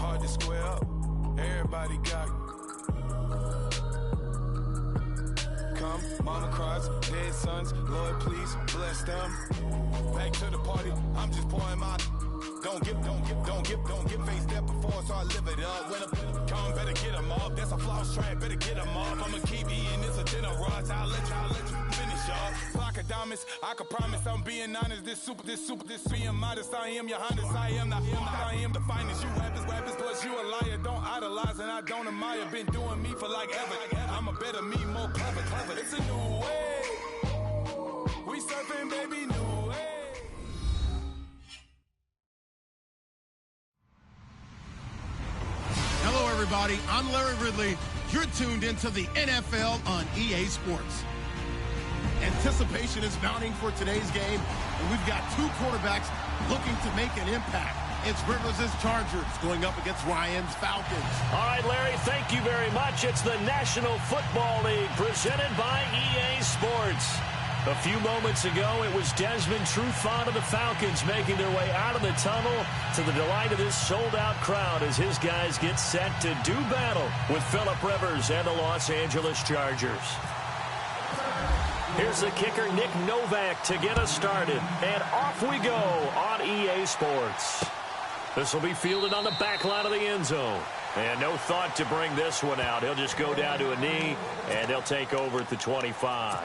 hard to square up. Everybody got come, mama cries, dead sons, Lord please bless them. Back to the party, I'm just pouring my. Don't give face that before, so I live it up. When I come, better get them up. That's a floss track, better get them up. I'ma keep eating this a dinner rush. I'll let you finish up. Flock of diamonds, I can promise I'm being honest. This being modest. I am your Highness, I am the finest. You rappers, plus you a liar. Don't idolize and I don't admire. Been doing me for like ever. I'm a better me, more clever. It's a new way. We surfing, baby, new way. Hello, everybody. I'm Larry Ridley. You're tuned into the NFL on EA Sports. Anticipation is mounting for today's game, and we've got two quarterbacks looking to make an impact. It's Rivers' Chargers going up against Ryan's Falcons. All right, Larry, thank you very much. It's the National Football League presented by EA Sports. A few moments ago, it was Desmond Trufant of the Falcons making their way out of the tunnel to the delight of this sold-out crowd as his guys get set to do battle with Phillip Rivers and the Los Angeles Chargers. Here's the kicker, Nick Novak, to get us started. And off we go on EA Sports. This will be fielded on the back line of the end zone. And no thought to bring this one out. He'll just go down to a knee, and they'll take over at the 25.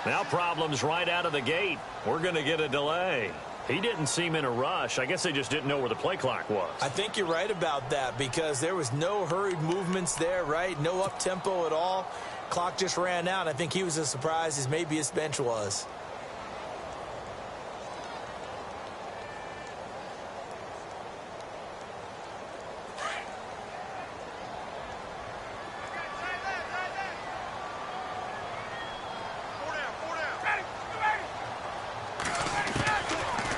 Now problems right out of the gate. We're going to get a delay. He didn't seem in a rush. I guess they just didn't know where the play clock was. I think you're right about that because there was no hurried movements there, right? No up-tempo at all. Clock just ran out. I think he was as surprised as maybe his bench was.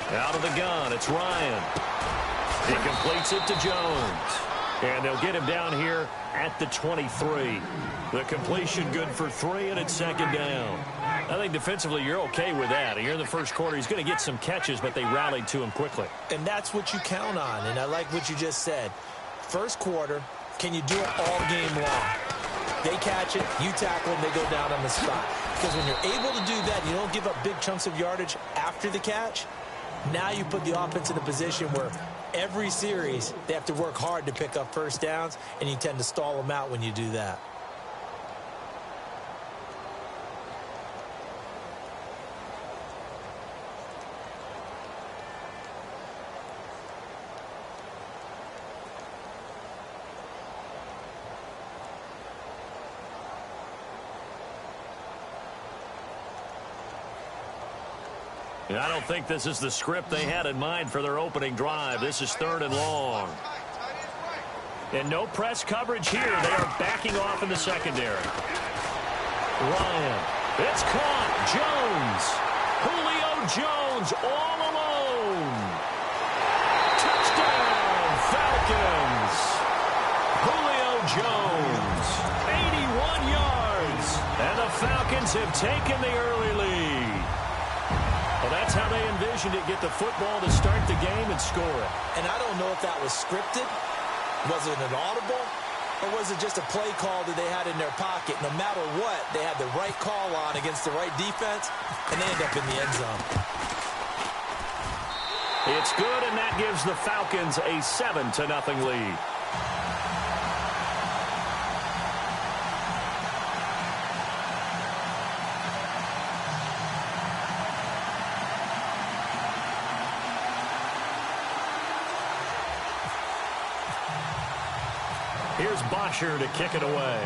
Out of the gun, it's Ryan. He completes it to Jones. And they'll get him down here at the 23. The completion good for 3, and it's second down. I think defensively you're okay with that. Here in the first quarter, he's going to get some catches, but they rallied to him quickly. And that's what you count on, and I like what you just said. First quarter, can you do it all game long? They catch it, you tackle them, they go down on the spot. Because when you're able to do that, you don't give up big chunks of yardage after the catch. Now you put the offense in a position where every series they have to work hard to pick up first downs, and you tend to stall them out when you do that. And I don't think this is the script they had in mind for their opening drive. This is 3rd and long. And no press coverage here. They are backing off in the secondary. Ryan. It's caught. Jones. Julio Jones all alone. Touchdown, Falcons. Julio Jones. 81 yards. And the Falcons have taken the early lead. Well, that's how they envisioned it, get the football to start the game and score it. And I don't know if that was scripted. Was it an audible? Or was it just a play call that they had in their pocket? No matter what, they had the right call on against the right defense, and they end up in the end zone. It's good, and that gives the Falcons a 7-0 lead. Here's Bosher to kick it away.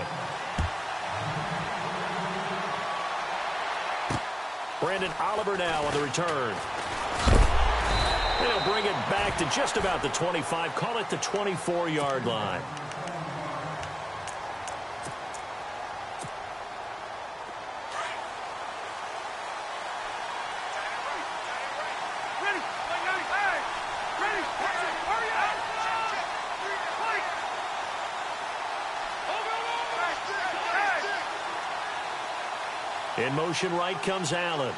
Brandon Oliver now on the return. They'll bring it back to just about the 25. Call it the 24-yard line. In motion right comes Allen.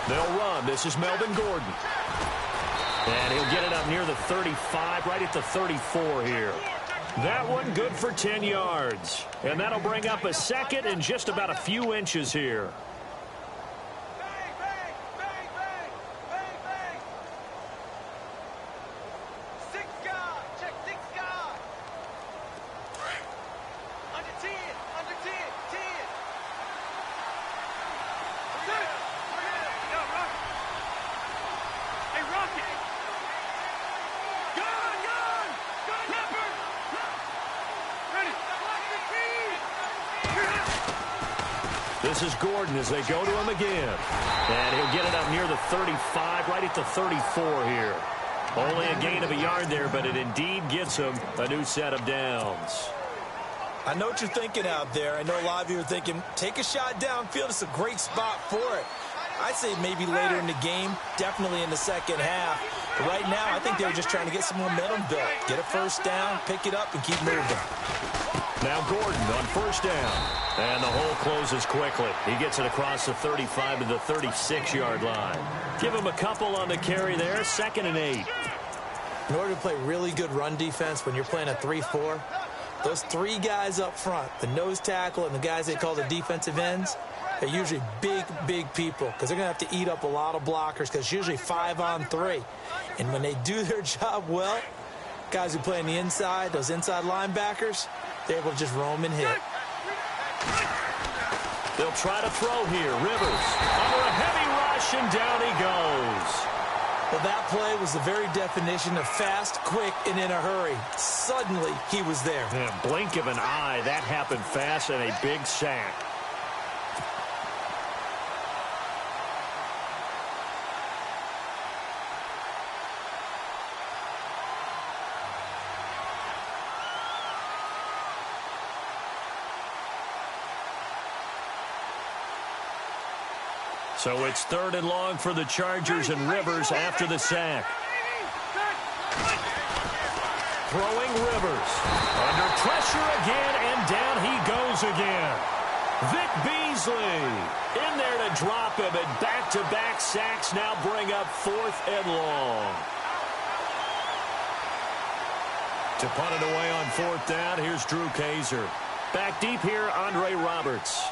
They'll run. This is Melvin Gordon. And he'll get it up near the 35, right at the 34 here. That one good for 10 yards. And that'll bring up a second and just about a few inches here. This is Gordon as they go to him again. And he'll get it up near the 35, right at the 34 here. Only a gain of a yard there, but it indeed gives him a new set of downs. I know what you're thinking out there. I know a lot of you are thinking, take a shot downfield. It's a great spot for it. I'd say maybe later in the game, definitely in the second half. But right now, I think they were just trying to get some momentum built. Get a first down, pick it up, and keep moving. Now Gordon on first down. And the hole closes quickly. He gets it across the 35 to the 36-yard line. Give him a couple on the carry there. 2nd and 8. In order to play really good run defense when you're playing a 3-4, those three guys up front, the nose tackle and the guys they call the defensive ends, they're usually big, big people because they're going to have to eat up a lot of blockers because it's usually 5-on-3. And when they do their job well, guys who play on the inside, those inside linebackers, they're able to just roam and hit. They'll try to throw here. Rivers under a heavy rush, and down he goes. Well, that play was the very definition of fast, quick, and in a hurry. Suddenly, he was there. Yeah, blink of an eye. That happened fast and a big sack. So it's 3rd and long for the Chargers, and Rivers after the sack. Throwing Rivers. Under pressure again, and down he goes again. Vic Beasley in there to drop him, and back-to-back sacks now bring up 4th and long. To punt it away on 4th down, here's Drew Kaiser. Back deep here, Andre Roberts.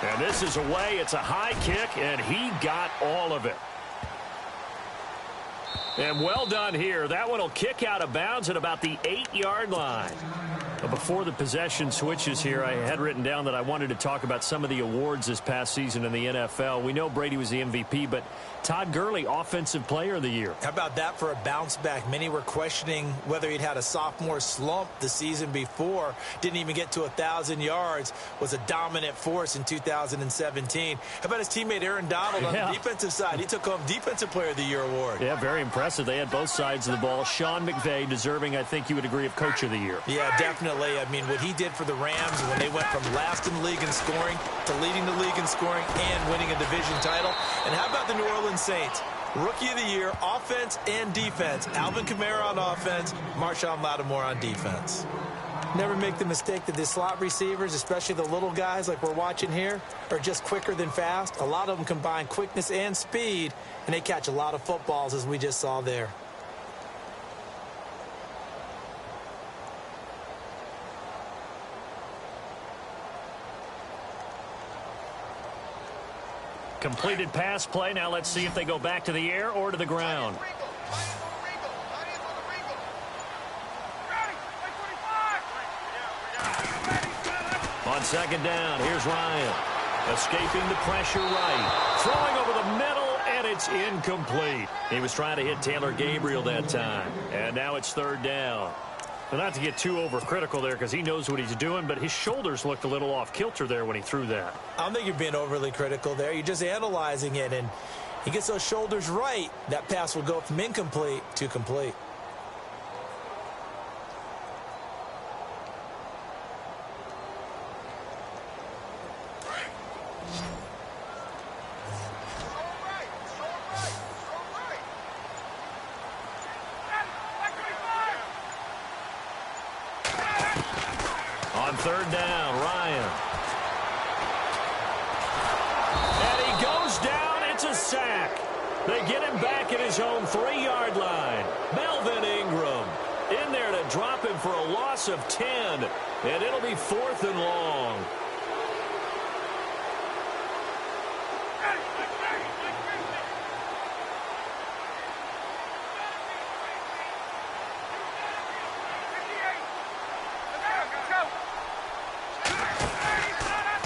And this is away. It's a high kick, and he got all of it. And well done here. That one will kick out of bounds at about the 8-yard line. But before the possession switches here, I had written down that I wanted to talk about some of the awards this past season in the NFL. We know Brady was the MVP, but Todd Gurley, Offensive Player of the Year. How about that for a bounce back? Many were questioning whether he'd had a sophomore slump the season before. Didn't even get to 1,000 yards. Was a dominant force in 2017. How about his teammate Aaron Donald on the defensive side? He took home Defensive Player of the Year award. Yeah, very impressive. They had both sides of the ball. Sean McVay deserving, I think you would agree, of Coach of the Year. Yeah, definitely. I mean, what he did for the Rams when they went from last in the league in scoring to leading the league in scoring and winning a division title. And how about the New Orleans Saints? Rookie of the Year, offense and defense. Alvin Kamara on offense, Marshawn Lattimore on defense. Never make the mistake that the slot receivers, especially the little guys like we're watching here, are just quicker than fast. A lot of them combine quickness and speed, and they catch a lot of footballs, as we just saw there. Completed pass play. Now let's see if they go back to the air or to the ground. On 2nd down, here's Ryan. Escaping the pressure right. Throwing over the It's incomplete. He was trying to hit Taylor Gabriel that time. And now it's third down. Well, not to get too overcritical there because he knows what he's doing, but his shoulders looked a little off kilter there when he threw that. I don't think you're being overly critical there. You're just analyzing it, and he gets those shoulders right. That pass will go from incomplete to complete. On third down, Ryan. And he goes down. It's a sack. They get him back at his own 3-yard line. Melvin Ingram in there to drop him for a loss of 10. And it'll be 4th and long.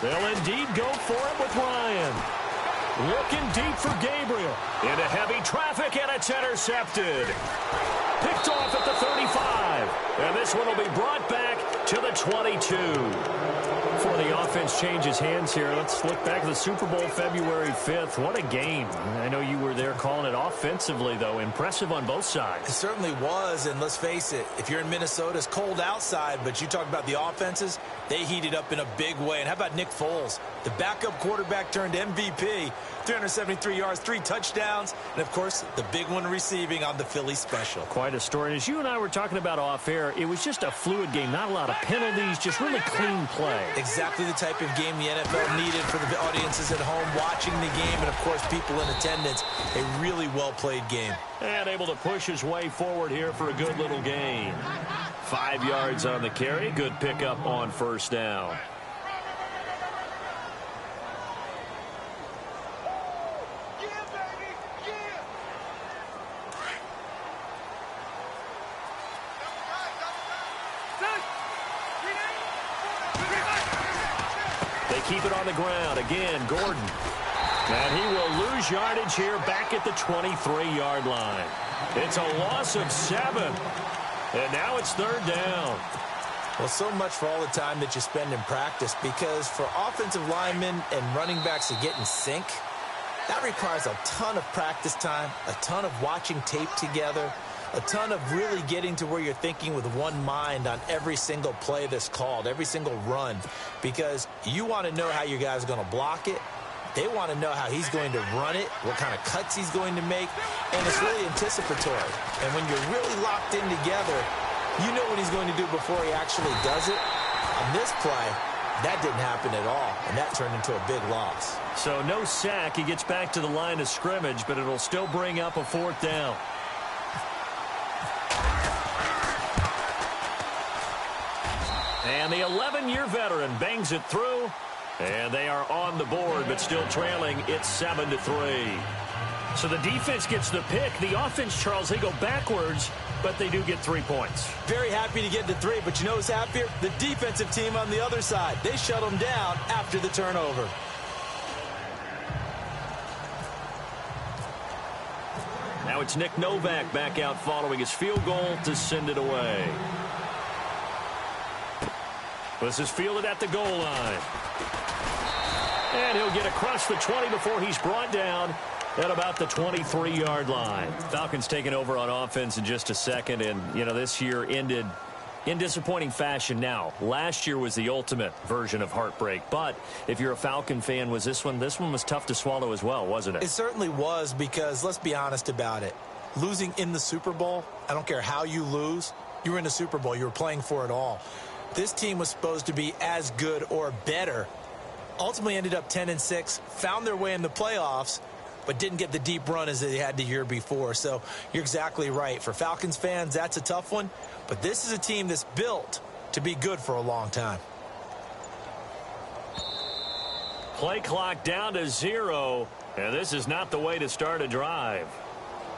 They'll indeed go for it with Ryan. Looking deep for Gabriel. Into heavy traffic, and it's intercepted. Picked off at the 35. And this one will be brought back to the 22. Before the offense changes hands here, let's look back to the Super Bowl February 5th. What a game. I know you were there calling it offensively, though. Impressive on both sides. It certainly was, and let's face it, if you're in Minnesota, it's cold outside, but you talk about the offenses, they heated up in a big way. And how about Nick Foles? The backup quarterback turned MVP, 373 yards, 3 touchdowns, and, of course, the big one receiving on the Philly special. Quite a story. And as you and I were talking about off air, it was just a fluid game. Not a lot of penalties, just really clean play. Exactly the type of game the NFL needed for the audiences at home watching the game and, of course, people in attendance. A really well-played game. And able to push his way forward here for a good little gain. 5 yards on the carry. Good pickup on first down. They keep it on the ground. Again, Gordon. And he will lose yardage here back at the 23-yard line. It's a loss of 7. And now it's third down. Well, so much for all the time that you spend in practice, because for offensive linemen and running backs to get in sync, that requires a ton of practice time, a ton of watching tape together, a ton of really getting to where you're thinking with one mind on every single play that's called, every single run, because you want to know how your guy's going to block it. They want to know how he's going to run it, what kind of cuts he's going to make, and it's really anticipatory. And when you're really locked in together, you know what he's going to do before he actually does it. On this play, that didn't happen at all, and that turned into a big loss. So no sack. He gets back to the line of scrimmage, but it'll still bring up a 4th down. And the 11-year veteran bangs it through. And they are on the board, but still trailing. It's 7-3. So the defense gets the pick. The offense, Charles, they go backwards, but they do get 3 points. Very happy to get to 3, but you know who's happier? The defensive team on the other side. They shut them down after the turnover. Now it's Nick Novak back out following his field goal to send it away. This is fielded at the goal line. And he'll get across the 20 before he's brought down at about the 23-yard line. Falcons taking over on offense in just a second. And, you know, this year ended in disappointing fashion now. Last year was the ultimate version of heartbreak. But if you're a Falcon fan, was this one was tough to swallow as well, wasn't it? It certainly was, because let's be honest about it. Losing in the Super Bowl, I don't care how you lose, you were in the Super Bowl. You were playing for it all. This team was supposed to be as good or better. Ultimately ended up 10-6, found their way in the playoffs, but didn't get the deep run as they had the year before. So you're exactly right. For Falcons fans, that's a tough one. But this is a team that's built to be good for a long time. Play clock down to 0, and this is not the way to start a drive.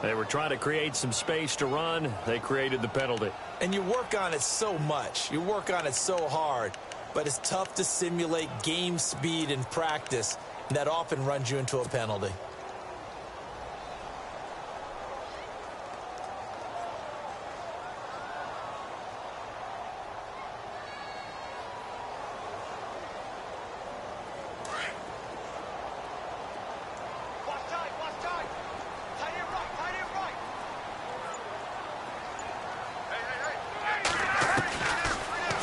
They were trying to create some space to run. They created the penalty. And you work on it so much. You work on it so hard. But it's tough to simulate game speed in practice, and that often runs you into a penalty.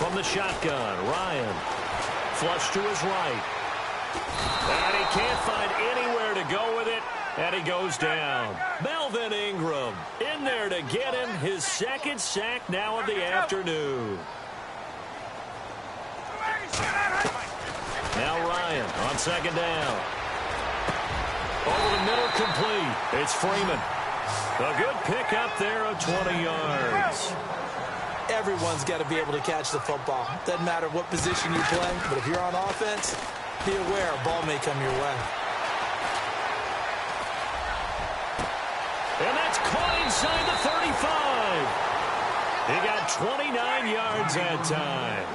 From the shotgun, Ryan. Flush to his right. And he can't find anywhere to go with it. And he goes down. Melvin Ingram in there to get him his second sack now of the afternoon. Now Ryan on second down. Over the middle, complete. It's Freeman. A good pickup there of 20 yards. Everyone's got to be able to catch the football. Doesn't matter what position you play, but if you're on offense, be aware a ball may come your way. And that's caught inside the 35. He got 29 yards that time.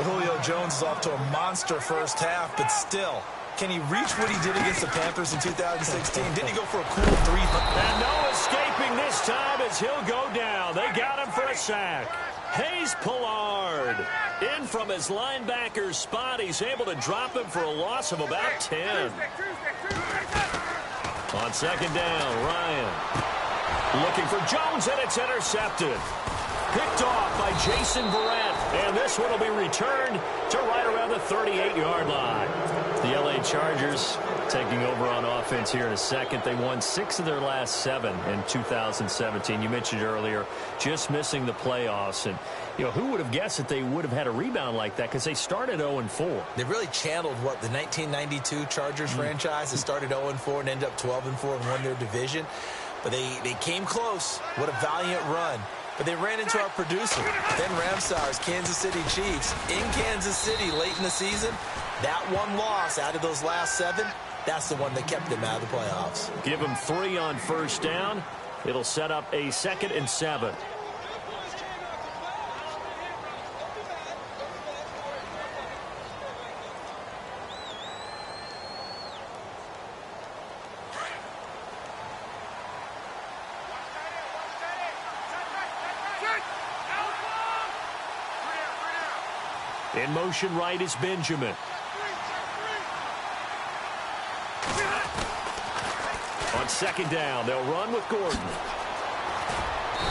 Julio Jones is off to a monster first half, but still, can he reach what he did against the Panthers in 2016? Didn't he go for a cool 3? And no escaping this time as he'll go down. They got him for a sack. Hayes Pollard in from his linebacker spot. He's able to drop him for a loss of about 10. On second down, Ryan looking for Jones, and it's intercepted. Picked off by Jason Verrett, and this one will be returned to right around the 38-yard line. The L.A. Chargers taking over on offense here in a second. They won 6 of their last 7 in 2017. You mentioned earlier just missing the playoffs. And, you know, who would have guessed that they would have had a rebound like that because they started 0-4. They really channeled what the 1992 Chargers franchise that started 0-4 and ended up 12-4 and won their division. But they came close. What a valiant run. But they ran into our producer, Ben Ramsauer's Kansas City Chiefs, in Kansas City late in the season. That one loss out of those last 7, that's the one that kept them out of the playoffs. Give them 3 on first down. It'll set up a 2nd and 7. In motion right is Benjamin. On second down, they'll run with Gordon.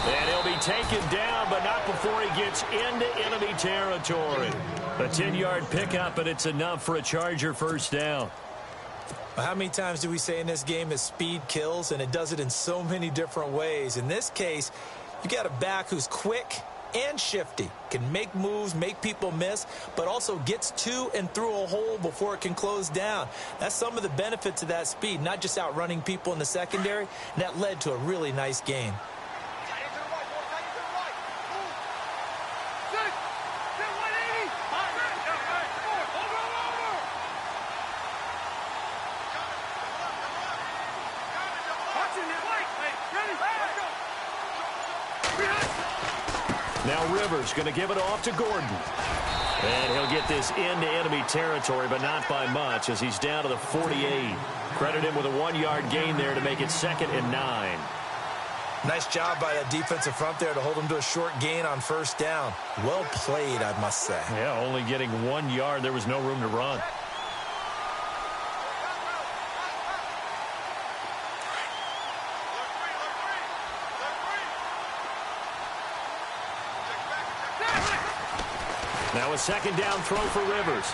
And he'll be taken down, but not before he gets into enemy territory. A 10-yard pickup, and it's enough for a Charger first down. How many times do we say in this game that speed kills, and it does it in so many different ways? In this case, you got a back who's quick and shifty, can make moves, make people miss, but also gets to and through a hole before it can close down. That's some of the benefits of that speed, not just outrunning people in the secondary, and that led to a really nice game. Now Rivers going to give it off to Gordon. And he'll get this into enemy territory, but not by much as he's down to the 48. Credit him with a 1-yard gain there to make it 2nd and 9. Nice job by that defensive front there to hold him to a short gain on first down. Well played, I must say. Yeah, only getting 1 yard. There was no room to run. Now a second down throw for Rivers.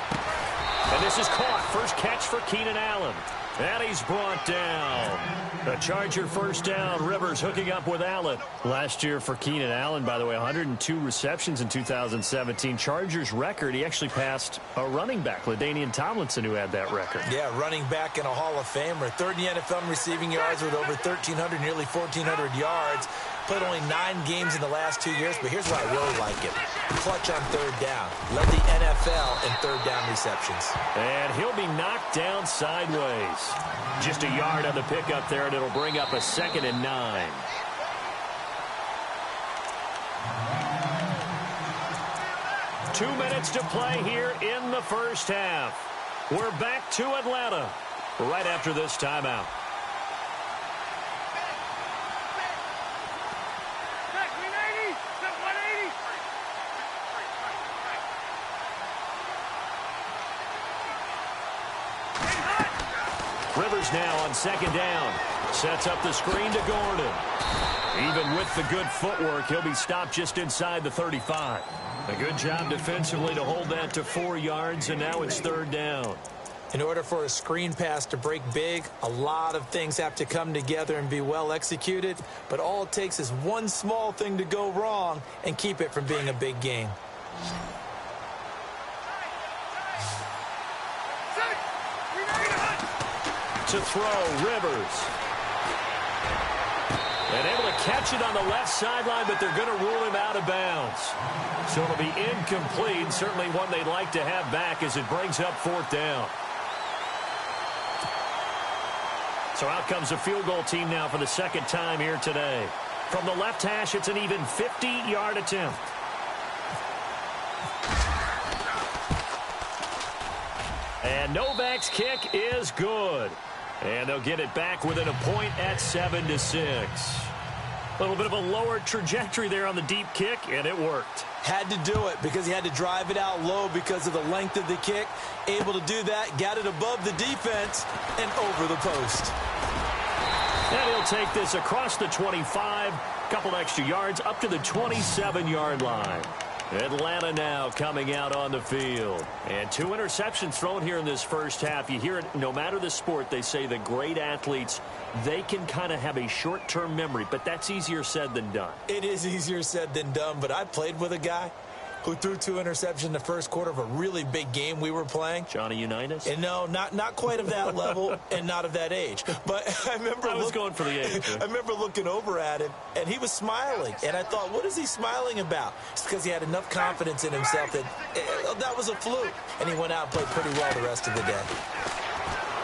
And this is caught. First catch for Keenan Allen. And he's brought down. A Charger first down. Rivers hooking up with Allen. Last year for Keenan Allen, by the way, 102 receptions in 2017. Chargers record. He actually passed a running back, LaDainian Tomlinson, who had that record. Yeah, running back and a Hall of Famer. Third in the NFL in receiving yards with over 1,300, nearly 1,400 yards. Played only 9 games in the last 2 years, but here's why I really like it. Clutch on third down. Led the NFL in third down receptions. And he'll be knocked down sideways. Just a yard on the pickup there, and it'll bring up a 2nd and 9. Two minutes to play here in the first half. We're back to Atlanta right after this timeout. Rivers now on second down. Sets up the screen to Gordon. Even with the good footwork, he'll be stopped just inside the 35. A good job defensively to hold that to 4 yards, and now it's third down. In order for a screen pass to break big, a lot of things have to come together and be well executed, but all it takes is one small thing to go wrong and keep it from being a big game. To throw, Rivers. And able to catch it on the left sideline, but they're going to rule him out of bounds. So it'll be incomplete, certainly one they'd like to have back as it brings up fourth down. So out comes the field goal team now for the second time here today. From the left hash, it's an even 50-yard attempt. And Novak's kick is good. And they'll get it back within a point at 7-6. A little bit of a lower trajectory there on the deep kick, and it worked. Had to do it because he had to drive it out low because of the length of the kick. Able to do that, got it above the defense, and over the post. And he'll take this across the 25, couple extra yards, up to the 27-yard line. Atlanta now coming out on the field. And 2 interceptions thrown here in this first half. You hear it, no matter the sport, they say the great athletes, they can kind of have a short-term memory, but that's easier said than done. It is easier said than done, but I played with a guy who threw 2 interceptions in the first quarter of a really big game we were playing. Johnny Unitas? And no, not quite of that level and not of that age. But I was going for the age. I remember looking over at him, and he was smiling. And I thought, what is he smiling about? It's because he had enough confidence in himself that that was a fluke. And he went out and played pretty well the rest of the day.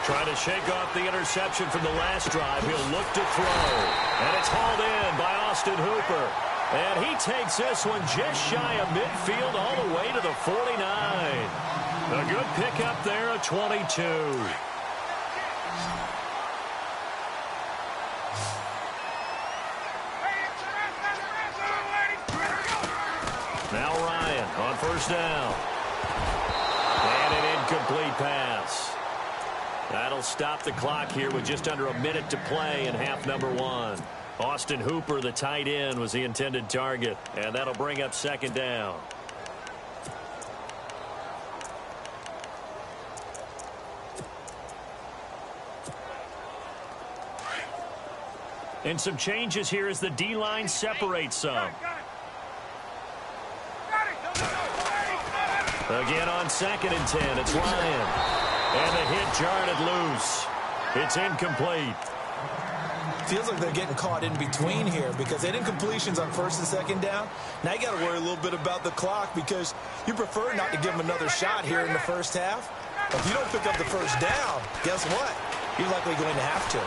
Trying to shake off the interception from the last drive. He'll look to throw. And it's hauled in by Austin Hooper. And he takes this one just shy of midfield all the way to the 49. A good pickup there at 22. Now Ryan on first down. And an incomplete pass. That'll stop the clock here with just under a minute to play in half number 1. Austin Hooper, the tight end, was the intended target, and that'll bring up second down. And some changes here as the D-line separates some. Again on 2nd and 10, it's Ryan. And the hit jarred it loose. It's incomplete. Feels like they're getting caught in between here because they did incompletions on 1st and 2nd down. Now you got to worry a little bit about the clock because you prefer not to give them another shot here in the first half. If you don't pick up the first down, guess what? You're likely going to have to.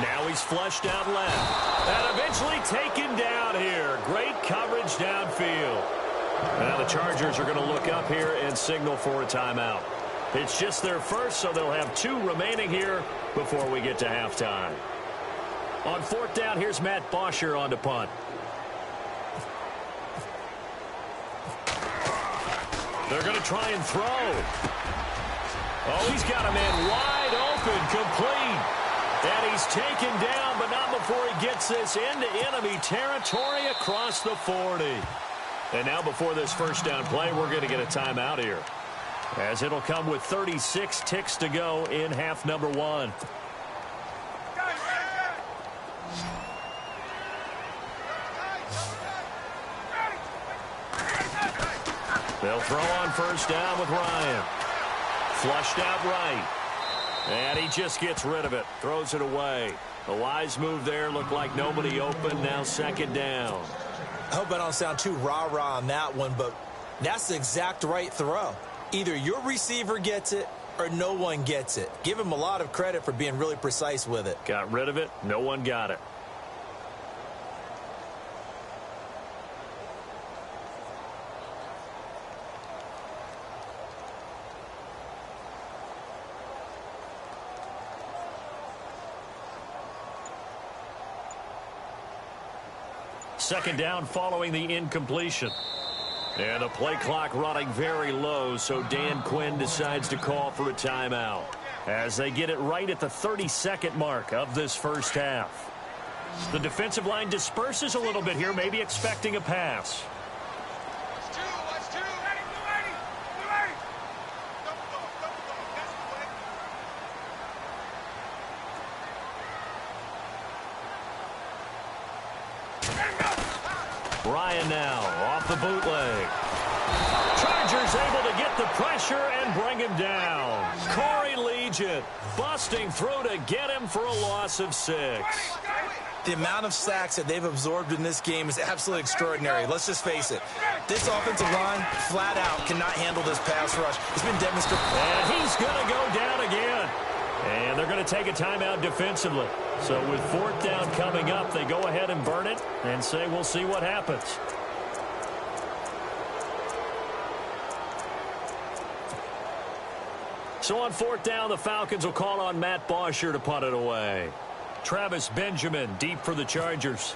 Now he's flushed out left. And eventually taken down here. Great coverage downfield. Now the Chargers are going to look up here and signal for a timeout. It's just their first, so they'll have 2 remaining here before we get to halftime. On 4th down, here's Matt Bosher on to punt. They're going to try and throw. Oh, he's got a man wide open, complete. And he's taken down, but not before he gets this into enemy territory across the 40. And now before this first down play, we're going to get a timeout here, as it'll come with 36 ticks to go in half number 1. They'll throw on first down with Ryan. Flushed out right. And he just gets rid of it. Throws it away. A wise move there. Looked like nobody open. Now 2nd down. I hope I don't sound too rah-rah on that one, but that's the exact right throw. Either your receiver gets it or no one gets it. Give him a lot of credit for being really precise with it. Got rid of it. No one got it. Second down following the incompletion. And the play clock running very low, so Dan Quinn decides to call for a timeout. as they get it right at the 32nd mark of this first half. The defensive line disperses a little bit here, maybe expecting a pass. Ryan now off the bootleg. Chargers able to get the pressure and bring him down. Corey Legion busting through to get him for a loss of 6. The amount of sacks that they've absorbed in this game is absolutely extraordinary. Let's just face it. This offensive line, flat out, cannot handle this pass rush. It's been demonstrated. And he's going to go down again. And they're going to take a timeout defensively. So with 4th down coming up, they go ahead and burn it and say we'll see what happens. So on 4th down, the Falcons will call on Matt Bosher to punt it away. Travis Benjamin deep for the Chargers.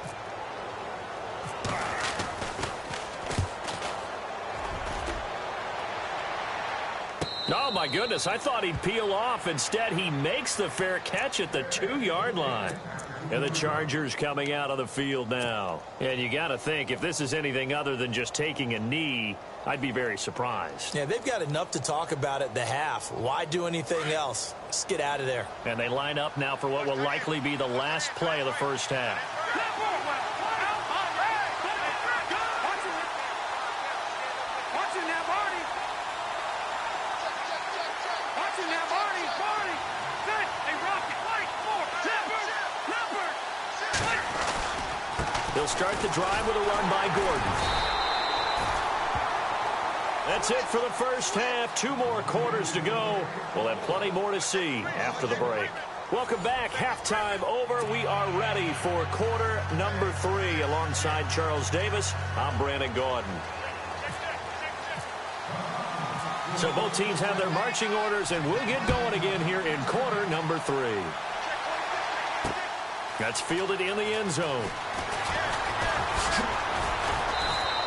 Oh, my goodness. I thought he'd peel off. Instead, he makes the fair catch at the 2-yard line. And the Chargers coming out of the field now. And you got to think, if this is anything other than just taking a knee, I'd be very surprised. Yeah, they've got enough to talk about at the half. Why do anything else? Let's get out of there. And they line up now for what will likely be the last play of the first half. They'll start the drive with a run by Gordon. That's it for the first half. 2 more quarters to go. We'll have plenty more to see after the break. Welcome back. Halftime over. We are ready for quarter number 3. Alongside Charles Davis, I'm Brandon Gordon. So both teams have their marching orders, and we'll get going again here in quarter number 3. That's fielded in the end zone.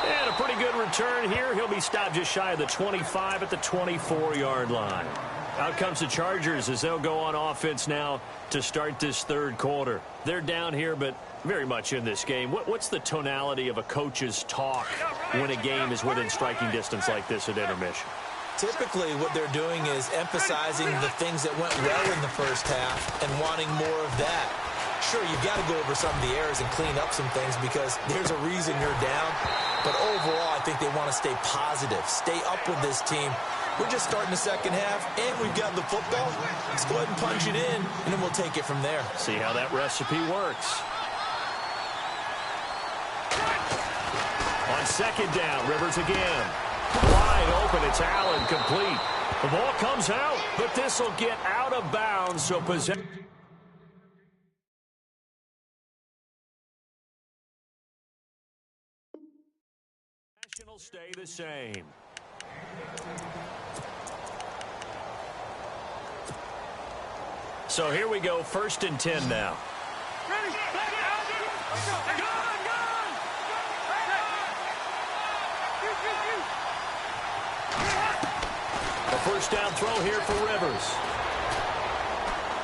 And a pretty good return here. He'll be stopped just shy of the 25 at the 24-yard line. Out comes the Chargers as they'll go on offense now to start this 3rd quarter. They're down here, but very much in this game. What's the tonality of a coach's talk when a game is within striking distance like this at intermission? Typically, what they're doing is emphasizing the things that went well in the first half and wanting more of that. Sure, you've got to go over some of the errors and clean up some things because there's a reason you're down. But overall, I think they want to stay positive, stay up with this team. We're just starting the second half, and we've got the football. Let's go ahead and punch it in, and then we'll take it from there. See how that recipe works. On 2nd down, Rivers again. Wide open, it's Allen, complete. The ball comes out, but this will get out of bounds, so possession. Will stay the same. So here we go, 1st and 10 now. A first down throw here for Rivers.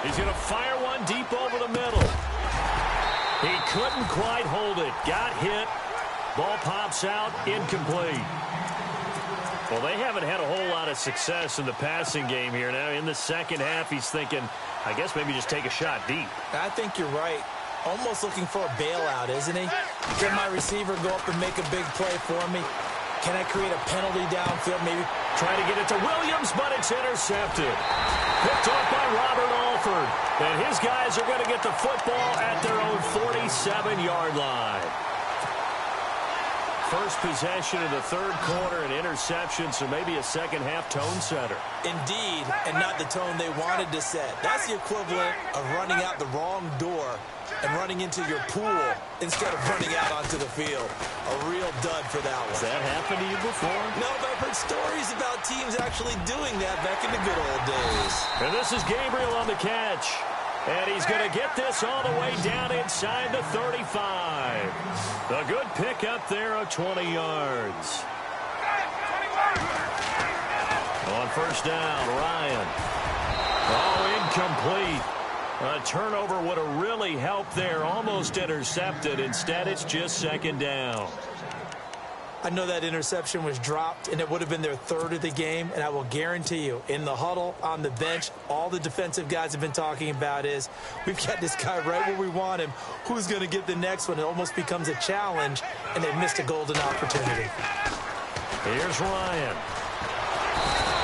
He's going to fire one deep over the middle. He couldn't quite hold it. Got hit. Ball pops out, incomplete. Well, they haven't had a whole lot of success in the passing game here. Now, in the second half, he's thinking, I guess maybe just take a shot deep. I think you're right. Almost looking for a bailout, isn't he? Can my receiver go up and make a big play for me? Can I create a penalty downfield? Maybe try to get it to Williams, but it's intercepted. Picked off by Robert Alford. And his guys are going to get the football at their own 47-yard line. First possession of the 3rd quarter, an interception, so maybe a second-half tone setter. Indeed, and not the tone they wanted to set. That's the equivalent of running out the wrong door and running into your pool instead of running out onto the field. A real dud for that one. Has that happened to you before? No, but I've heard stories about teams actually doing that back in the good old days. And this is Gabriel on the catch. And he's going to get this all the way down inside the 35. A good pick up there of 20 yards. On first down, Ryan. Oh, incomplete. A turnover would have really helped there. Almost intercepted. Instead, it's just second down. I know that interception was dropped, and it would have been their third of the game, and I will guarantee you, in the huddle, on the bench, all the defensive guys have been talking about is, we've got this guy right where we want him. Who's going to get the next one? It almost becomes a challenge, and they've missed a golden opportunity. Here's Ryan.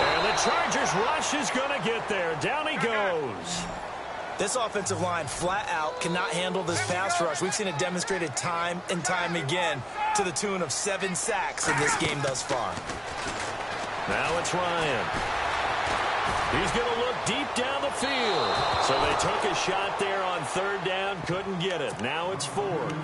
And the Chargers rush is going to get there. Down he goes. This offensive line flat out cannot handle this pass rush. We've seen it demonstrated time and time again to the tune of 7 sacks in this game thus far. Now it's Ryan. He's going to look deep down the field. So they took a shot there on third down, couldn't get it. Now it's fourth.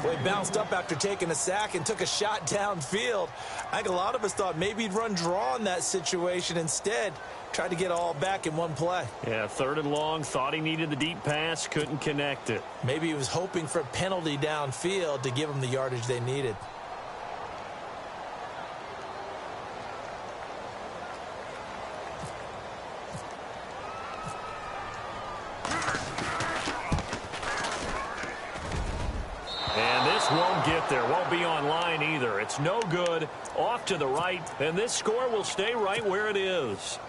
Well, he bounced up after taking a sack and took a shot downfield. I think a lot of us thought maybe he'd run draw in that situation. Instead, tried to get all back in one play. Yeah, third and long, thought he needed the deep pass, couldn't connect it. Maybe he was hoping for a penalty downfield to give him the yardage they needed. And this won't get there, won't be online either. It's no good, off to the right, and this score will stay right where it is.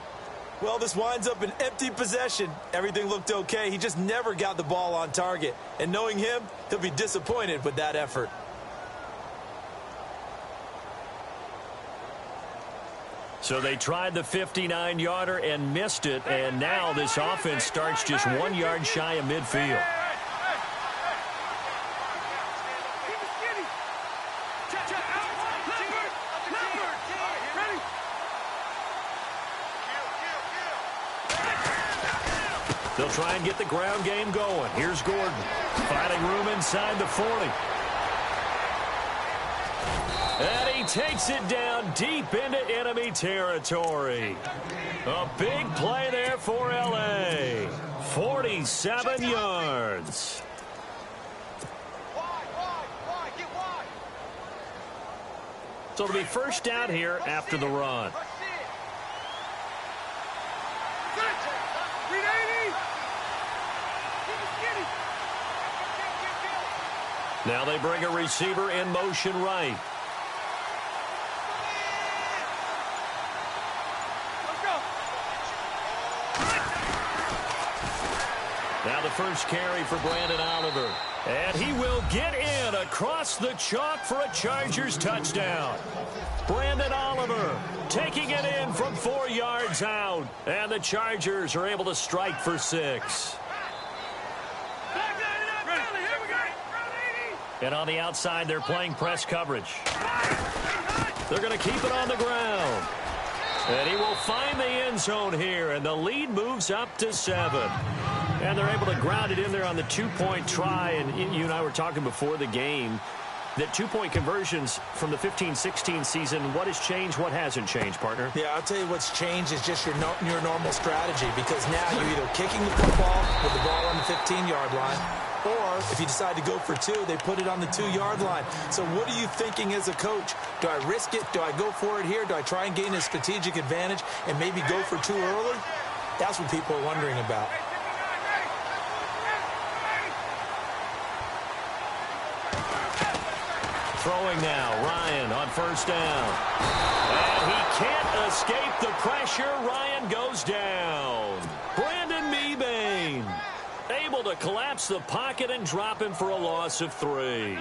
Well, this winds up an empty possession. Everything looked okay. He just never got the ball on target. And knowing him, he'll be disappointed with that effort. So they tried the 59-yarder and missed it, and now this offense starts just 1 yard shy of midfield. They'll try and get the ground game going. Here's Gordon. Finding room inside the 40. And he takes it down deep into enemy territory. A big play there for L.A. 47 yards. So it'll be first down here after the run. Now they bring a receiver in motion right. Now the first carry for Brandon Oliver. And he will get in across the chalk for a Chargers touchdown. Brandon Oliver taking it in from 4 yards out. And the Chargers are able to strike for 6. And on the outside, they're playing press coverage. They're going to keep it on the ground. And he will find the end zone here, and the lead moves up to 7. And they're able to ground it in there on the two-point try. And you and I were talking before the game that two-point conversions from the 15-16 season, what has changed, what hasn't changed, partner? Yeah, I'll tell you what's changed is just your normal strategy, because now you're either kicking the football with the ball on the 15-yard line, or if you decide to go for 2, they put it on the 2-yard line. So what are you thinking as a coach? Do I risk it? Do I go for it here? Do I try and gain a strategic advantage and maybe go for 2 early? That's what people are wondering about. Throwing now, Ryan on first down. And he can't escape the pressure. Ryan goes down. Brandon Mebane able to collapse the pocket and drop him for a loss of 3.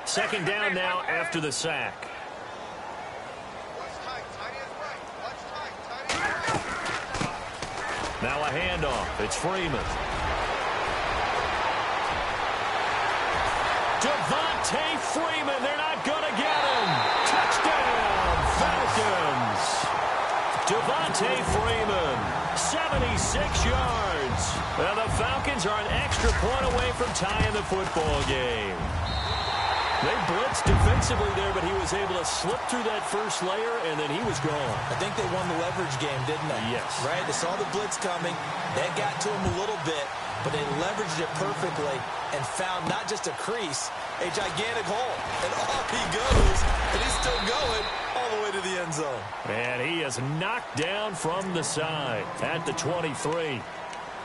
Second down now after the sack. Now a handoff. It's Freeman. Devontae Freeman, they're not going to get him. Touchdown, Falcons. Devontae Freeman, 76 yards. And the Falcons are an extra point away from tying the football game. They blitzed defensively there, but he was able to slip through that first layer, and then he was gone. I think they won the leverage game, didn't they? Yes. Right? They saw the blitz coming. That got to him a little bit, but they leveraged it perfectly. and found not just a crease, a gigantic hole. And off he goes, and he's still going all the way to the end zone. And he is knocked down from the side at the 23.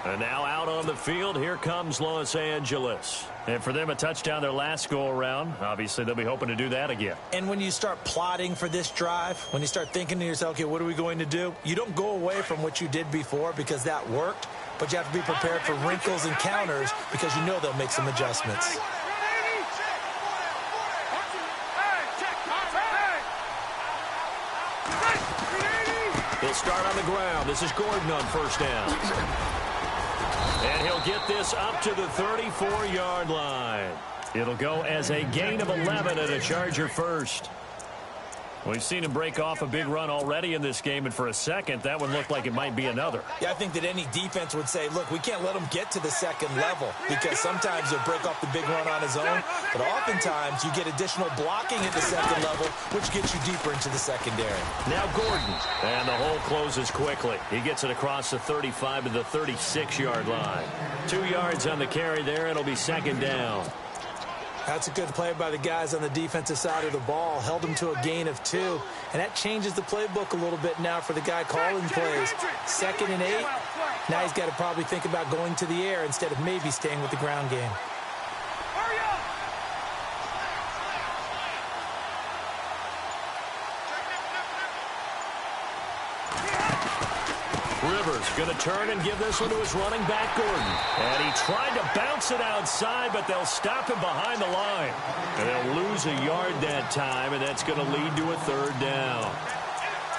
And now out on the field, here comes Los Angeles. And for them, a touchdown their last go-around. Obviously, they'll be hoping to do that again. And when you start plotting for this drive, when you start thinking to yourself, okay, what are we going to do? You don't go away from what you did before because that worked, but you have to be prepared for wrinkles and counters because you know they'll make some adjustments. He'll start on the ground. This is Gordon on first down. And he'll get this up to the 34-yard line. It'll go as a gain of 11 and a Charger first. We've seen him break off a big run already in this game, and for a second, that one looked like it might be another. Yeah, I think that any defense would say, look, we can't let him get to the second level because sometimes he'll break off the big run on his own, but oftentimes you get additional blocking at the second level, which gets you deeper into the secondary. Now Gordon, and the hole closes quickly. He gets it across the 35 to the 36-yard line. 2 yards on the carry there. It'll be second down. That's a good play by the guys on the defensive side of the ball. Held them to a gain of 2. And that changes the playbook a little bit now for the guy calling plays. 2nd and 8. Now he's got to probably think about going to the air instead of maybe staying with the ground game. Rivers going to turn and give this one to his running back, Gordon. And he tried to bounce it outside, but they'll stop him behind the line. And they'll lose a yard that time, and that's going to lead to a third down.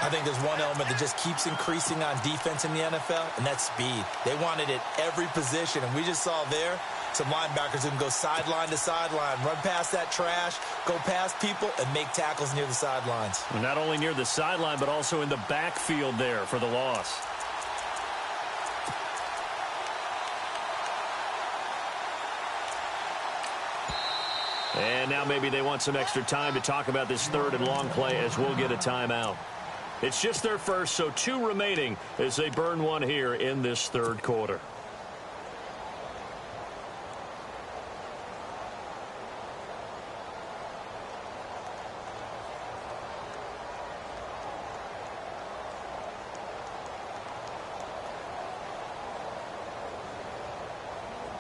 I think there's one element that just keeps increasing on defense in the NFL, and that's speed. They want it at every position, and we just saw there some linebackers who can go sideline to sideline, run past that trash, go past people, and make tackles near the sidelines. Not only near the sideline, but also in the backfield there for the loss. And now maybe they want some extra time to talk about this third and long play as we'll get a timeout. It's just their first, so 2 remaining as they burn one here in this third quarter.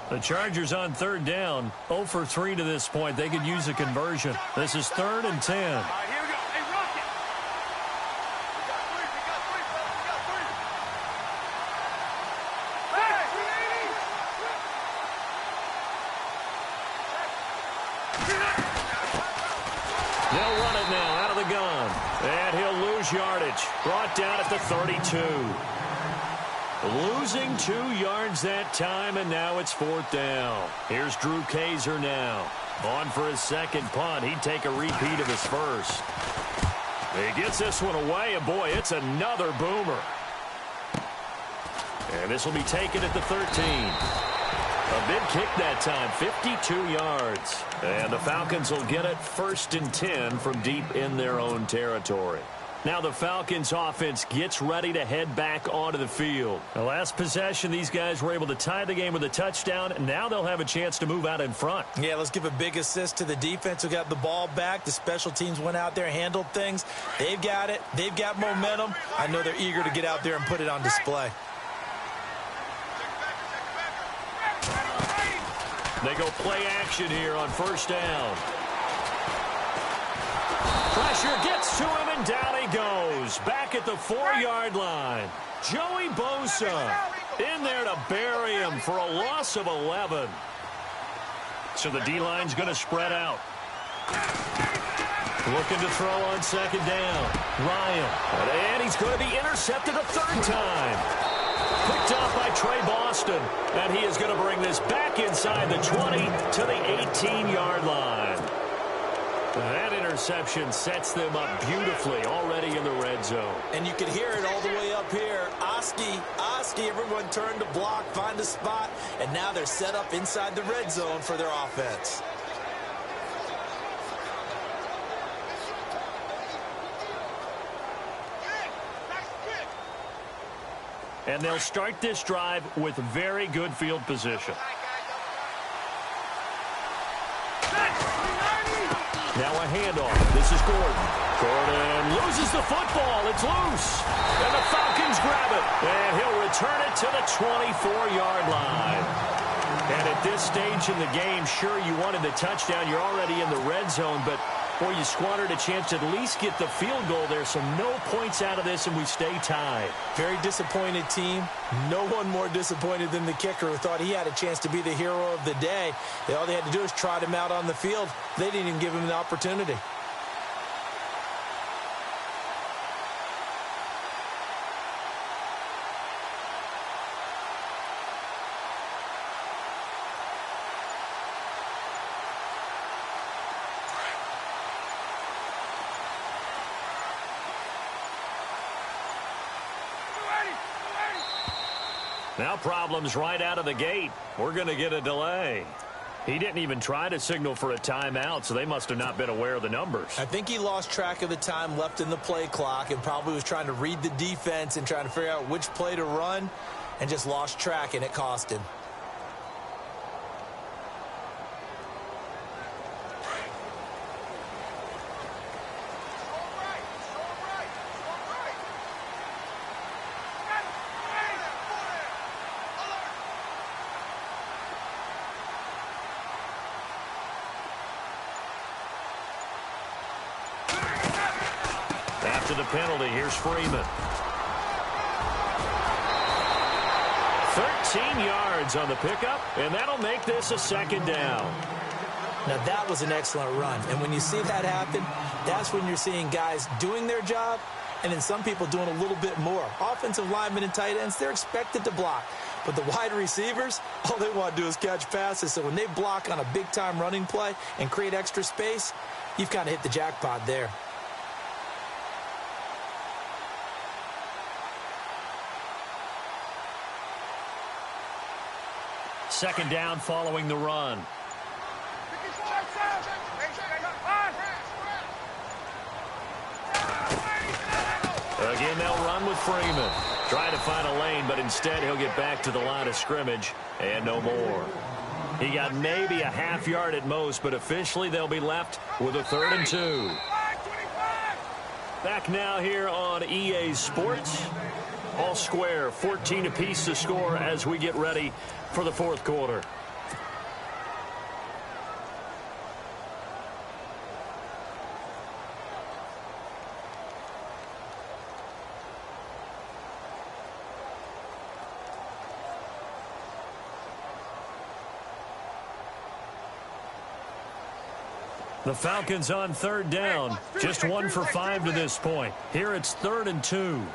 The Chargers on third down, 0 for 3 to this point. They could use a conversion. This is 3rd and 10. All right, here we go. Hey, Rocket. We got three. They'll run it now out of the gun. And he'll lose yardage. Brought down at the 32. Losing 2 yards that time, and now it's 4th down. Here's Drew Kaiser now. On for his second punt. He'd take a repeat of his first. He gets this one away, and boy, it's another boomer. And this will be taken at the 13. A big kick that time, 52 yards. And the Falcons will get it 1st and 10 from deep in their own territory. Now the Falcons offense gets ready to head back onto the field. The last possession, these guys were able to tie the game with a touchdown, and now they'll have a chance to move out in front. Yeah, let's give a big assist to the defense who got the ball back. The special teams went out there, handled things. They've got it. They've got momentum. I know they're eager to get out there and put it on display. They go play action here on first down. Pressure gets to him, and down he goes. Back at the 4-yard line. Joey Bosa in there to bury him for a loss of 11. So the D-line's going to spread out. Looking to throw on second down. Ryan. And he's going to be intercepted a 3rd time. Picked off by Trey Boston. And he is going to bring this back inside the 20 to the 18-yard line. That interception sets them up beautifully already in the red zone. And you can hear it all the way up here. Oski, everyone turned to block, find a spot, and now they're set up inside the red zone for their offense. And they'll start this drive with very good field position. Now a handoff. This is Gordon. Gordon loses the football. It's loose. And the Falcons grab it. And he'll return it to the 24-yard line. And at this stage in the game, sure, you wanted the touchdown. You're already in the red zone, but boy, you squandered a chance to at least get the field goal there. So no points out of this, and we stay tied. Very disappointed team. No one more disappointed than the kicker, who thought he had a chance to be the hero of the day. All they had to do was trot him out on the field. They didn't even give him the opportunity. Now problems right out of the gate. We're going to get a delay. He didn't even try to signal for a timeout, so they must have not been aware of the numbers. I think he lost track of the time left in the play clock and probably was trying to read the defense and trying to figure out which play to run and just lost track, and it cost him. After the penalty, here's Freeman. 13 yards on the pickup, and that'll make this a second down. Now, that was an excellent run, and when you see that happen, that's when you're seeing guys doing their job and then some people doing a little bit more. Offensive linemen and tight ends, they're expected to block. But the wide receivers, all they want to do is catch passes. So when they block on a big-time running play and create extra space, you've kind of hit the jackpot there. Second down following the run. Again, they'll run with Freeman. Trying to find a lane, but instead he'll get back to the line of scrimmage and no more. He got maybe a half yard at most, but officially they'll be left with a 3rd and 2. Back now here on EA Sports. All square, 14 apiece to score as we get ready for the 4th quarter. The Falcons on 3rd down. Just 1 for 5 to this point. Here it's 3rd and 2.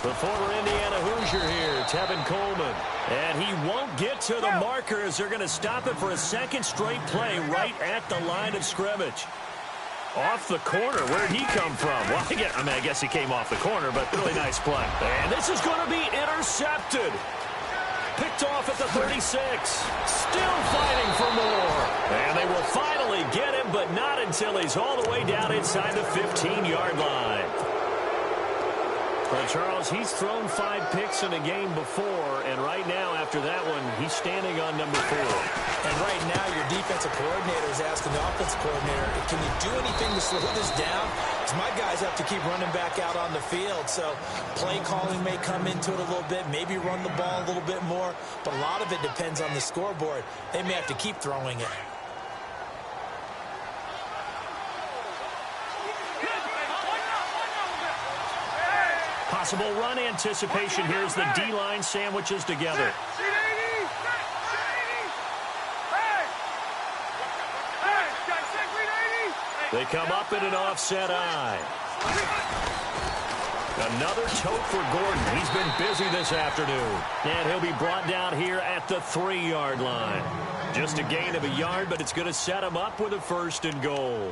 The former Indiana Hoosier here, Tevin Coleman. And he won't get to the markers. They're going to stop it for a second straight play right at the line of scrimmage. Off the corner. Where'd he come from? Well, I guess he came off the corner, but really nice play. And this is going to be intercepted. Picked off at the 36. Still fighting for more. And they will finally get him, but not until he's all the way down inside the 15-yard line. Well, Charles, he's thrown 5 picks in a game before, and right now, after that one, he's standing on number 4. And right now, your defensive coordinator is asking the offensive coordinator, can you do anything to slow this down? Because my guys have to keep running back out on the field. So play calling may come into it a little bit, maybe run the ball a little bit more, but a lot of it depends on the scoreboard. They may have to keep throwing it. Possible run anticipation. Here's the D-line sandwiches together. They come up in an offset eye. Another tote for Gordon. He's been busy this afternoon. And he'll be brought down here at the 3-yard line. Just a gain of a yard, but it's going to set him up with a 1st and goal.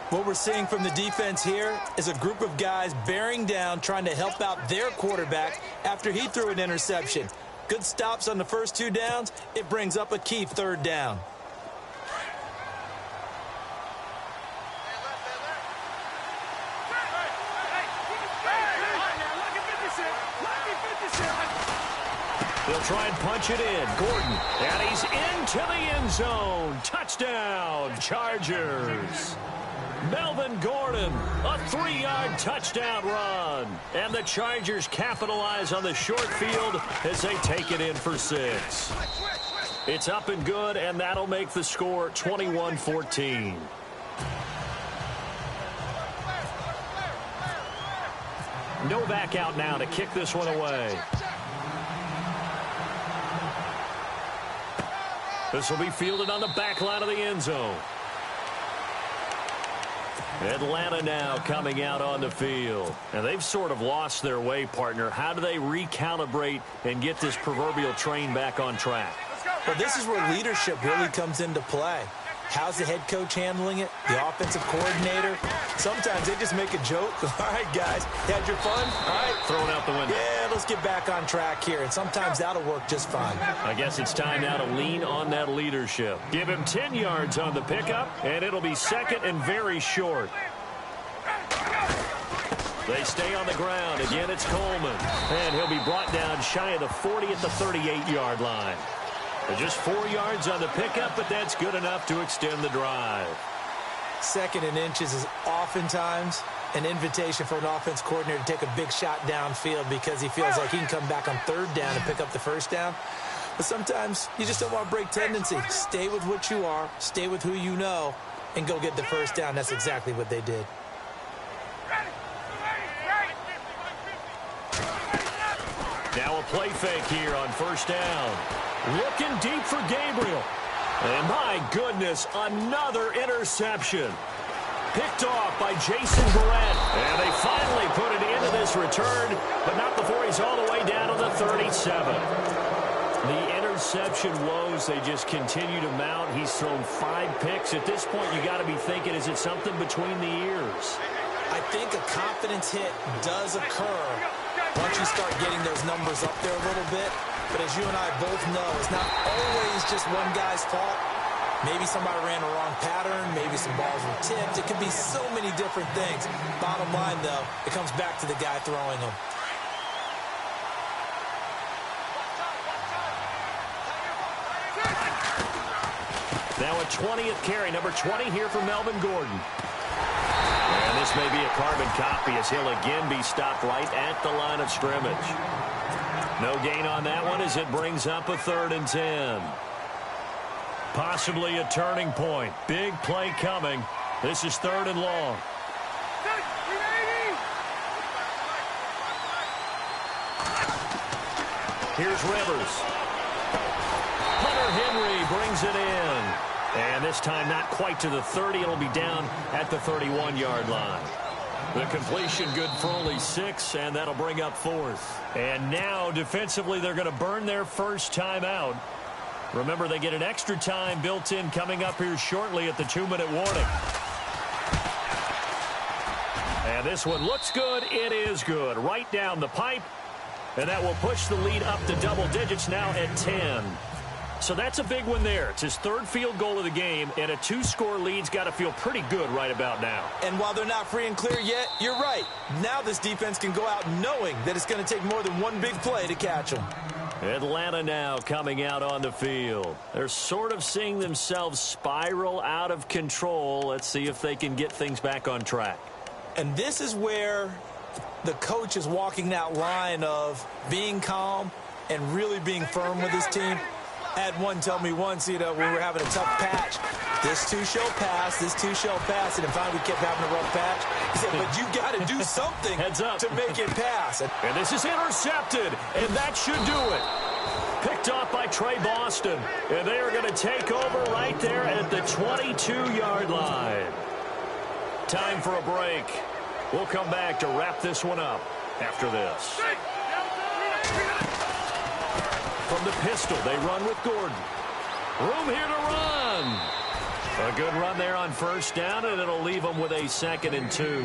What we're seeing from the defense here is a group of guys bearing down, trying to help out their quarterback after he threw an interception. Good stops on the first 2 downs. It brings up a key 3rd down. They'll try and punch it in. Gordon, and he's into the end zone. Touchdown, Chargers. Melvin Gordon, a 3-yard touchdown run. And the Chargers capitalize on the short field as they take it in for 6. It's up and good, and that'll make the score 21-14. Novak out now to kick this one away. This will be fielded on the back line of the end zone. Atlanta now coming out on the field. And they've sort of lost their way, partner. How do they recalibrate and get this proverbial train back on track? Well, this is where leadership really comes into play. How's the head coach handling it? The offensive coordinator? Sometimes they just make a joke. All right, guys, you had your fun? All right. Throw it out the window. Yeah, let's get back on track here. And sometimes that'll work just fine. I guess it's time now to lean on that leadership. Give him 10 yards on the pickup, and it'll be second and very short. They stay on the ground. Again, it's Coleman. And he'll be brought down shy of the 40 at the 38-yard line. Just 4 yards on the pickup, but that's good enough to extend the drive. Second and inches is oftentimes an invitation for an offense coordinator to take a big shot downfield because he feels like he can come back on third down and pick up the first down. But sometimes you just don't want to break tendency. Stay with what you are, stay with who you know, and go get the first down. That's exactly what they did. Now a play fake here on first down. Looking deep for Gabriel. And my goodness, another interception. Picked off by Jason Barrett. And they finally put it into this return, but not before he's all the way down to the 37. The interception woes, they just continue to mount. He's thrown 5 picks. At this point, you got to be thinking, is it something between the ears? I think a confidence hit does occur once you start getting those numbers up there a little bit. But as you and I both know, it's not always just one guy's fault. Maybe somebody ran a wrong pattern. Maybe some balls were tipped. It could be so many different things. Bottom line, though, it comes back to the guy throwing them. Now a 20th carry, number 20 here for Melvin Gordon. And this may be a carbon copy as he'll again be stopped right at the line of scrimmage. No gain on that one as it brings up a 3rd and 10. Possibly a turning point. Big play coming. This is 3rd and long. Here's Rivers. Hunter Henry brings it in. And this time not quite to the 30. It'll be down at the 31-yard line. The completion good for only 6, and that'll bring up 4th. And now, defensively, they're going to burn their first time out. Remember, they get an extra time built in coming up here shortly at the 2-minute warning. And this one looks good. It is good. Right down the pipe. And that will push the lead up to double digits now at 10. So that's a big one there. It's his 3rd field goal of the game, and a 2-score lead's got to feel pretty good right about now. And while they're not free and clear yet, you're right. Now this defense can go out knowing that it's going to take more than one big play to catch them. Atlanta now coming out on the field. They're sort of seeing themselves spiral out of control. Let's see if they can get things back on track. And this is where the coach is walking that line of being calm and really being firm with his team. I had one tell me once, when we were having a tough patch, this too shall pass, this too shall pass, and finally we kept having a rough patch. He said, but you got to do something to make it pass. And this is intercepted, and that should do it. Picked off by Trey Boston, and they are going to take over right there at the 22-yard line. Time for a break. We'll come back to wrap this one up after this. From the pistol, they run with Gordon. Room here to run. A good run there on first down, and it'll leave them with a 2nd and 2.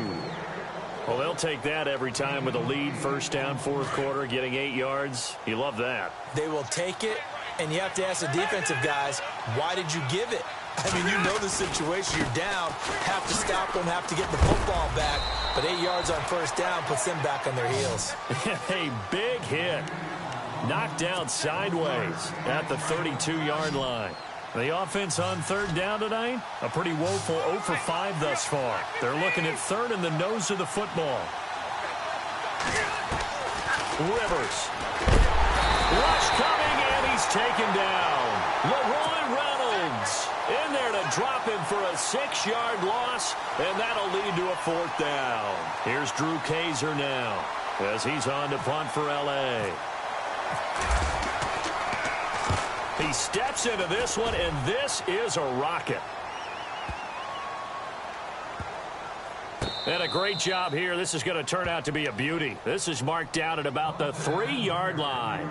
Well, they'll take that every time with a lead. First down, 4th quarter, getting 8 yards. You love that. They will take it, and you have to ask the defensive guys, why did you give it? I mean, you know the situation. You're down, have to stop them, have to get the football back. But 8 yards on first down puts them back on their heels. A big hit. Knocked down sideways at the 32-yard line. The offense on third down tonight, a pretty woeful 0 for 5 thus far. They're looking at third in the nose of the football. Rivers. Rush coming, and he's taken down. Leroy Reynolds in there to drop him for a 6-yard loss, and that'll lead to a 4th down. Here's Drew Kaiser now as he's on to punt for L.A. He steps into this one, and this is a rocket. And a great job here. This is going to turn out to be a beauty. This is marked down at about the 3-yard line.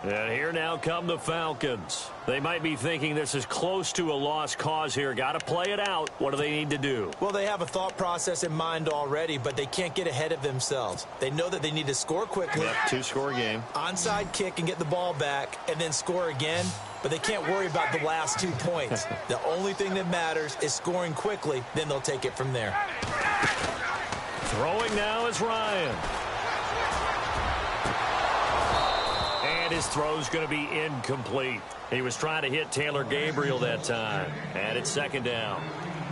And here now come the Falcons. They might be thinking this is close to a lost cause here. Got to play it out. What do they need to do? Well, they have a thought process in mind already, but they can't get ahead of themselves. They know that they need to score quickly. Yep, 2-score game. Onside kick and get the ball back and then score again. But they can't worry about the last 2 points. The only thing that matters is scoring quickly. Then they'll take it from there. Throwing now is Ryan. And his throw's going to be incomplete. He was trying to hit Taylor Gabriel that time. And it's 2nd down.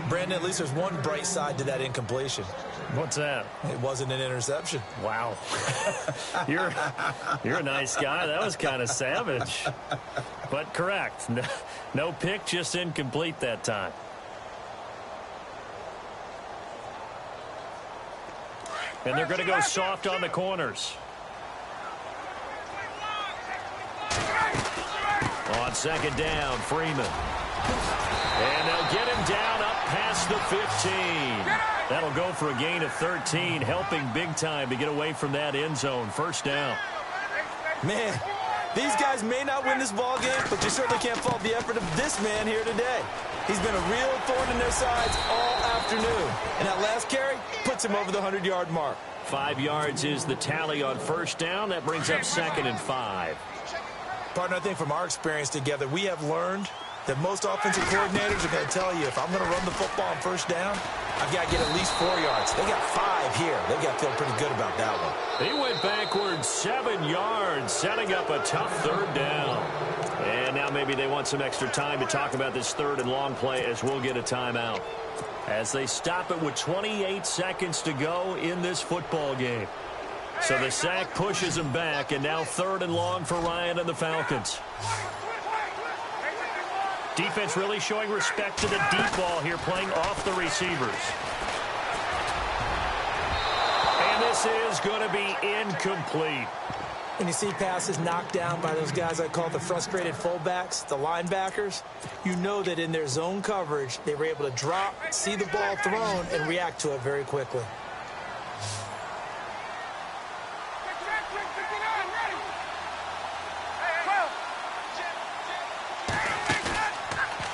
Brandon, at least there's one bright side to that incompletion. What's that? It wasn't an interception. Wow. You're a nice guy. That was kind of savage. But correct. No pick, just incomplete that time. And they're going to go soft on the corners. On 2nd down, Freeman. And they'll get him down up past the 15. That'll go for a gain of 13, helping big time to get away from that end zone. 1st down. Man, these guys may not win this ball game, but you certainly can't fault the effort of this man here today. He's been a real thorn in their sides all afternoon. And that last carry puts him over the 100-yard mark. 5 yards is the tally on 1st down. That brings up 2nd and 5. Partner, I think from our experience together, we have learned that most offensive coordinators are going to tell you, if I'm going to run the football on 1st down, I've got to get at least 4 yards. They got 5 here. They've got to feel pretty good about that one. He went backwards 7 yards, setting up a tough 3rd down. And now maybe they want some extra time to talk about this 3rd and long play as we'll get a timeout. As they stop it with 28 seconds to go in this football game. So the sack pushes him back, and now 3rd and long for Ryan and the Falcons. Defense really showing respect to the deep ball here, playing off the receivers. And this is going to be incomplete. When you see passes knocked down by those guys I call the frustrated fullbacks, the linebackers, you know that in their zone coverage, they were able to drop, see the ball thrown, and react to it very quickly.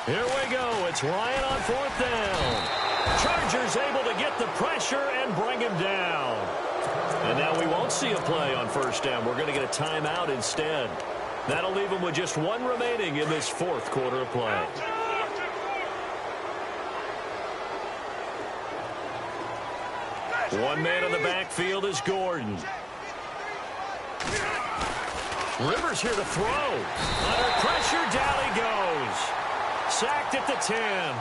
Here we go. It's Ryan on 4th down. Chargers able to get the pressure and bring him down. And now we won't see a play on 1st down. We're going to get a timeout instead. That'll leave them with just 1 remaining in this 4th quarter of play. One man in the backfield is Gordon. Rivers here to throw. Under pressure, down he goes. Sacked at the 10.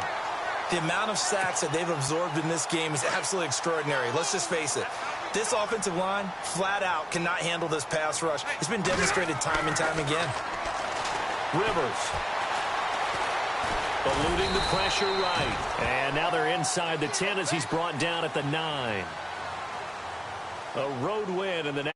The amount of sacks that they've absorbed in this game is absolutely extraordinary. Let's just face it. This offensive line, flat out, cannot handle this pass rush. It's been demonstrated time and time again. Rivers. Eluding the pressure right. And now they're inside the 10 as he's brought down at the 9. A road win in the